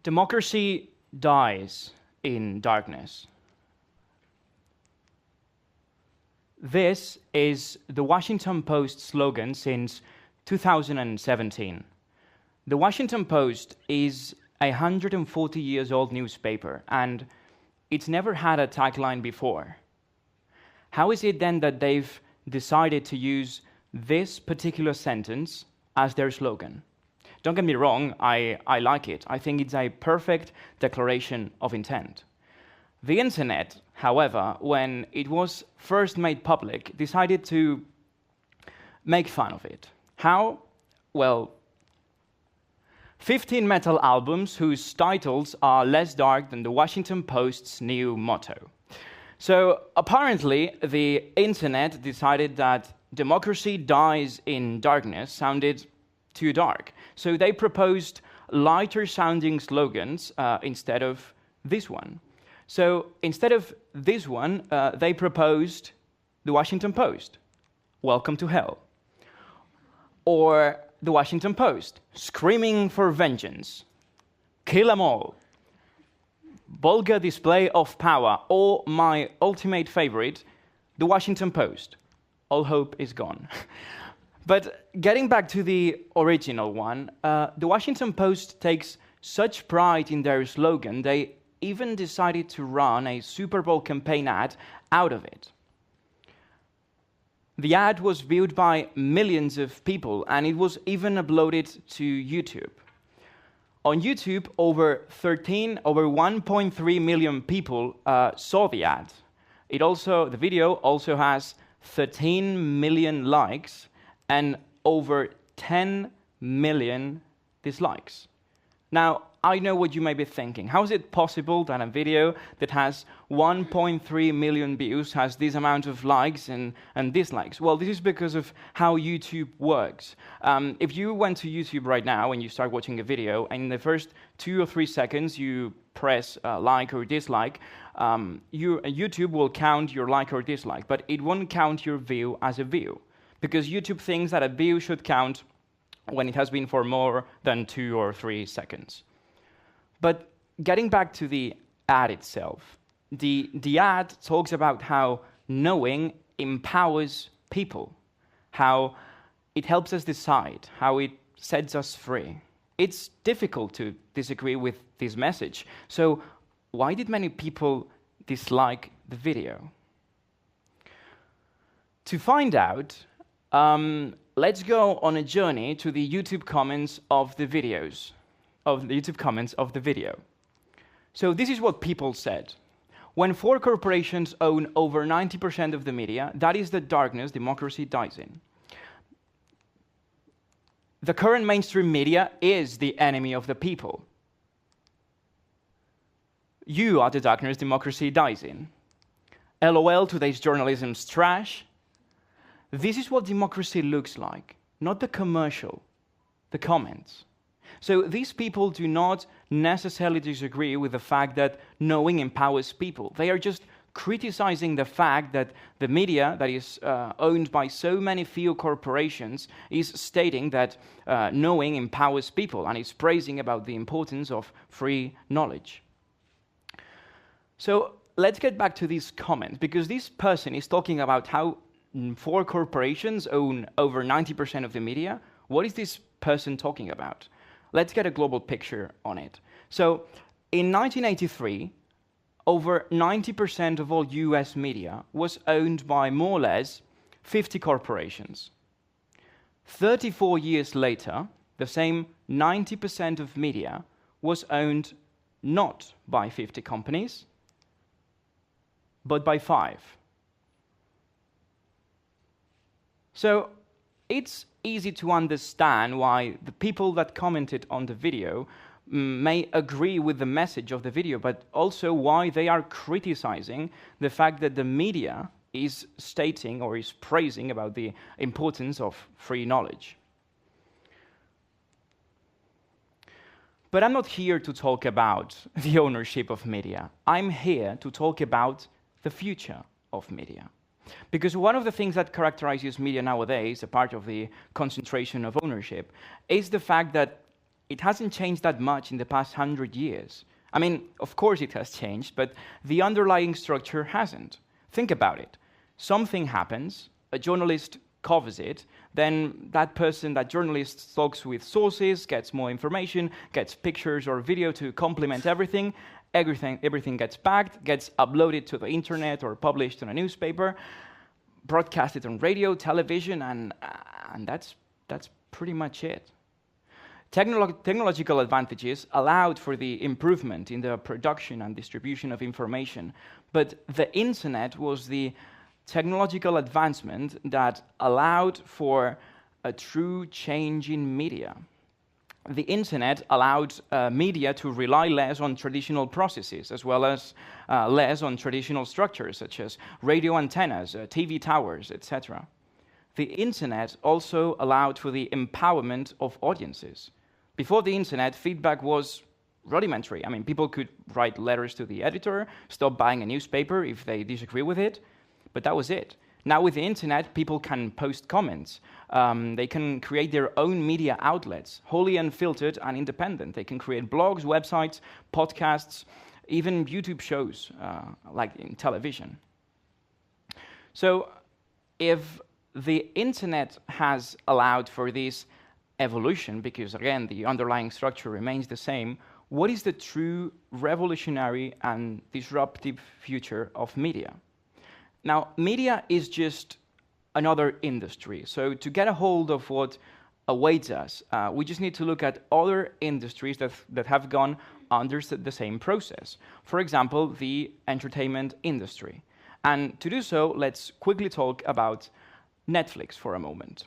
Democracy dies in darkness. This is the Washington Post slogan since 2017. The Washington Post is a 140 years old newspaper, and it's never had a tagline before. How is it then that they've decided to use this particular sentence as their slogan? Don't get me wrong, I like it. I think it's a perfect declaration of intent. The internet, however, when it was first made public, decided to make fun of it. How? Well, 15 metal albums whose titles are less dark than the Washington Post's new motto. So apparently, the internet decided that democracy dies in darkness sounded too dark. So they proposed lighter sounding slogans instead of this one. So instead of this one, they proposed the Washington Post, welcome to hell. Or the Washington Post, screaming for vengeance, kill 'em all. Vulgar display of power, or my ultimate favorite, the Washington Post, all hope is gone. But getting back to the original one, the Washington Post takes such pride in their slogan, they even decided to run a Super Bowl campaign ad out of it. The ad was viewed by millions of people, and it was even uploaded to YouTube. On YouTube, over 1.3 million people saw the ad. The video also has 13 million likes and over 10 million dislikes. Now, I know what you may be thinking. How is it possible that a video that has 1.3 million views has this amount of likes and dislikes? Well, this is because of how YouTube works. If you went to YouTube right now and you start watching a video, and in the first 2 or 3 seconds you press like or dislike, YouTube will count your like or dislike, but it won't count your view as a view, because YouTube thinks that a view should count when it has been for more than 2 or 3 seconds. But getting back to the ad itself, the ad talks about how knowing empowers people, how it helps us decide, how it sets us free. It's difficult to disagree with this message. So why did many people dislike the video? To find out, let's go on a journey to the YouTube comments of the videos. So this is what people said. When 4 corporations own over 90% of the media, that is the darkness democracy dies in. The current mainstream media is the enemy of the people. You are the darkness democracy dies in. LOL, today's journalism's trash. This is what democracy looks like, not the commercial, the comments. So these people do not necessarily disagree with the fact that knowing empowers people. They are just criticizing the fact that the media that is owned by so many few corporations is stating that knowing empowers people, and is praising about the importance of free knowledge. So let's get back to these comments, because this person is talking about how 4 corporations own over 90% of the media. What is this person talking about? Let's get a global picture on it. So, in 1983, over 90% of all US media was owned by more or less 50 corporations. 34 years later, the same 90% of media was owned not by 50 companies, but by 5. So, it's easy to understand why the people that commented on the video may agree with the message of the video, but also why they are criticizing the fact that the media is stating or is praising about the importance of free knowledge. But I'm not here to talk about the ownership of media. I'm here to talk about the future of media. Because one of the things that characterizes media nowadays, a part of the concentration of ownership, is the fact that it hasn't changed that much in the past 100 years. I mean, of course it has changed, but the underlying structure hasn't. Think about it. Something happens, a journalist covers it, then that person, that journalist, talks with sources, gets more information, gets pictures or video to complement everything. Everything gets packed, gets uploaded to the internet or published in a newspaper, broadcasted on radio, television, and that's pretty much it. Technological advantages allowed for the improvement in the production and distribution of information, but the internet was the technological advancement that allowed for a true change in media. The internet allowed media to rely less on traditional processes, as well as less on traditional structures, such as radio antennas, TV towers, etc. The internet also allowed for the empowerment of audiences. Before the internet, feedback was rudimentary. I mean, people could write letters to the editor, stop buying a newspaper if they disagree with it, but that was it. Now with the internet, people can post comments. They can create their own media outlets, wholly unfiltered and independent. They can create blogs, websites, podcasts, even YouTube shows, like in television. So if the internet has allowed for this evolution, because again, the underlying structure remains the same, what is the true revolutionary and disruptive future of media? Now, media is just another industry. So to get a hold of what awaits us, we just need to look at other industries that have gone under the same process. For example, the entertainment industry. And to do so, let's quickly talk about Netflix for a moment.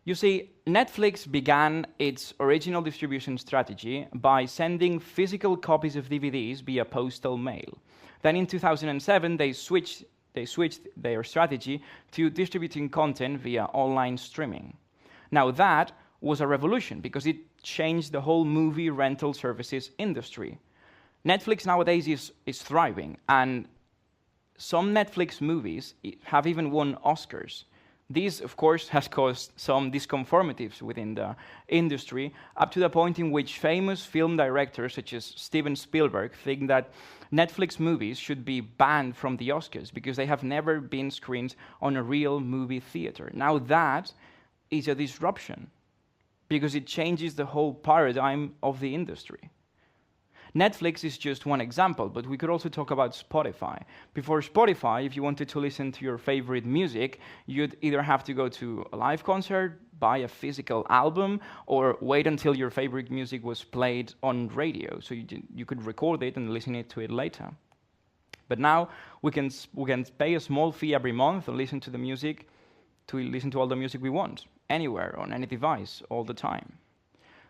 You see, Netflix began its original distribution strategy by sending physical copies of DVDs via postal mail. Then in 2007, they switched their strategy to distributing content via online streaming. Now that was a revolution because it changed the whole movie rental services industry. Netflix nowadays is thriving, and some Netflix movies have even won Oscars. This, of course, has caused some disconformities within the industry, up to the point in which famous film directors such as Steven Spielberg think that Netflix movies should be banned from the Oscars because they have never been screened on a real movie theater. Now that is a disruption because it changes the whole paradigm of the industry. Netflix is just one example, but we could also talk about Spotify. Before Spotify, if you wanted to listen to your favorite music, you'd either have to go to a live concert, buy a physical album, or wait until your favorite music was played on radio, so you could record it and listen to it later. But now we can pay a small fee every month and listen to all the music we want, anywhere, on any device, all the time.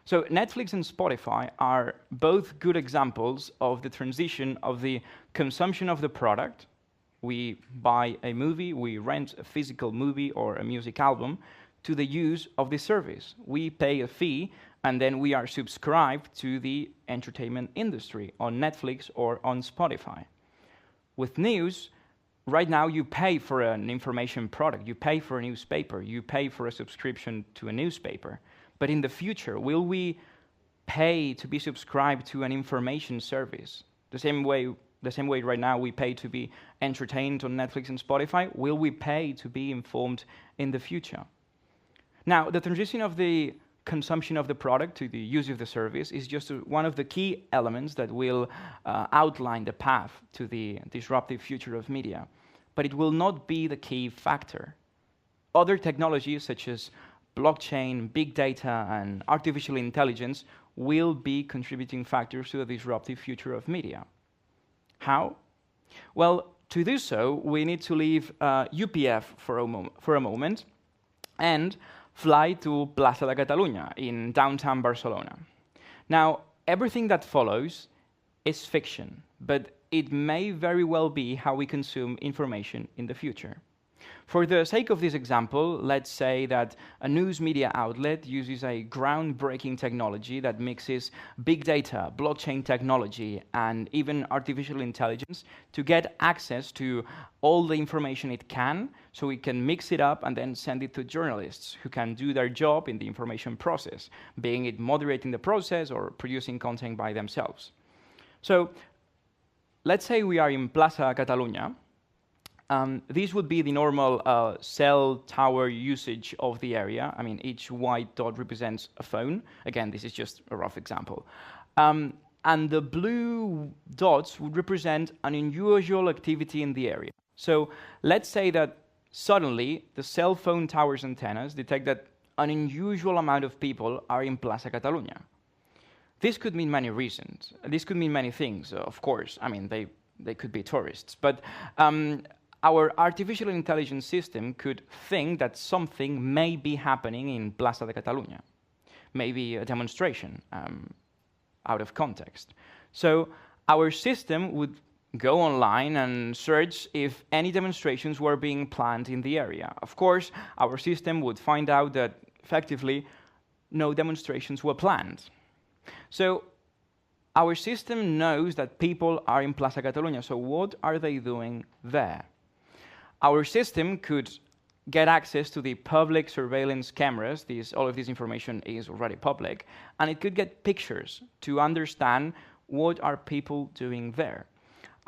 So Netflix and Spotify are both good examples of the transition of the consumption of the product. We buy a movie, we rent a physical movie or a music album, to the use of the service. We pay a fee, and then we are subscribed to the entertainment industry on Netflix or on Spotify. With news, right now you pay for an information product, you pay for a newspaper, you pay for a subscription to a newspaper. But in the future, will we pay to be subscribed to an information service? The same way right now we pay to be entertained on Netflix and Spotify, will we pay to be informed in the future? Now, the transition of the consumption of the product to the use of the service is just one of the key elements that will outline the path to the disruptive future of media. But it will not be the key factor. Other technologies such as blockchain, big data, and artificial intelligence will be contributing factors to the disruptive future of media. How? Well, to do so, we need to leave UPF for a moment and fly to Plaça de Catalunya in downtown Barcelona. Now, everything that follows is fiction, but it may very well be how we consume information in the future. For the sake of this example, let's say that a news media outlet uses a groundbreaking technology that mixes big data, blockchain technology, and even artificial intelligence to get access to all the information it can, so it can mix it up and then send it to journalists who can do their job in the information process, being it moderating the process or producing content by themselves. So let's say we are in Plaza Catalunya. This would be the normal cell tower usage of the area. I mean, each white dot represents a phone. Again, this is just a rough example. And the blue dots would represent an unusual activity in the area. So let's say that suddenly the cell phone tower's antennas detect that an unusual amount of people are in Plaza Catalunya. This could mean many reasons. This could mean many things, of course. I mean, they could be tourists. But our artificial intelligence system could think that something may be happening in Plaza de Catalunya. Maybe a demonstration out of context. So our system would go online and search if any demonstrations were being planned in the area. Of course, our system would find out that, effectively, no demonstrations were planned. So our system knows that people are in Plaza Catalunya, so what are they doing there? Our system could get access to the public surveillance cameras. All of this information is already public, and it could get pictures to understand what are people doing there.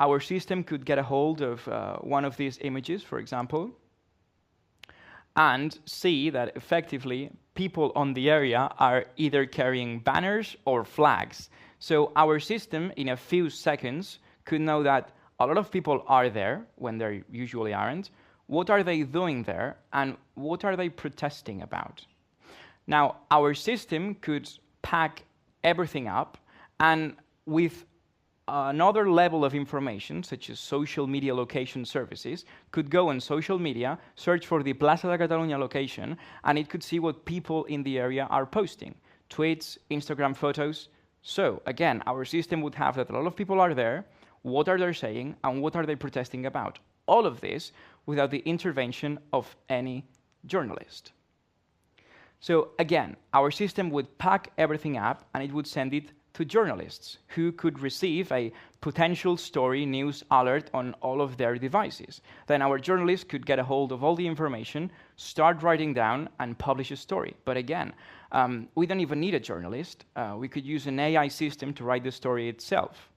Our system could get a hold of one of these images, for example, and see that effectively people on the area are either carrying banners or flags. So our system, in a few seconds, could know that a lot of people are there when they usually aren't. What are they doing there, and what are they protesting about? Now, our system could pack everything up, and with another level of information, such as social media location services, could go on social media, search for the Plaza de Catalunya location, and it could see what people in the area are posting. Tweets, Instagram photos. So, again, our system would have that a lot of people are there, what are they saying, and what are they protesting about. All of this without the intervention of any journalist. So, again, our system would pack everything up, and it would send it to journalists who could receive a potential story news alert on all of their devices. Then our journalists could get a hold of all the information, start writing down, and publish a story. But again, we don't even need a journalist. We could use an AI system to write the story itself.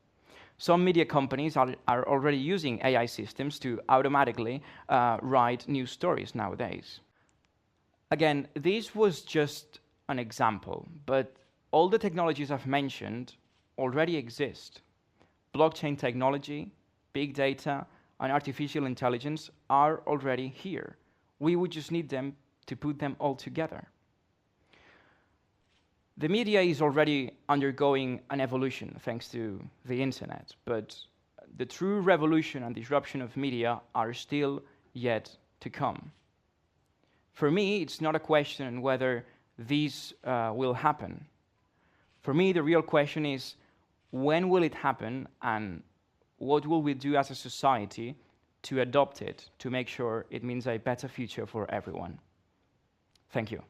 Some media companies are already using AI systems to automatically write news stories nowadays. Again, this was just an example, but all the technologies I've mentioned already exist. Blockchain technology, big data, and artificial intelligence are already here. We would just need them to put them all together. The media is already undergoing an evolution thanks to the internet, but the true revolution and disruption of media are still yet to come. For me, it's not a question whether these will happen. For me, the real question is, when will it happen, and what will we do as a society to adopt it, to make sure it means a better future for everyone? Thank you.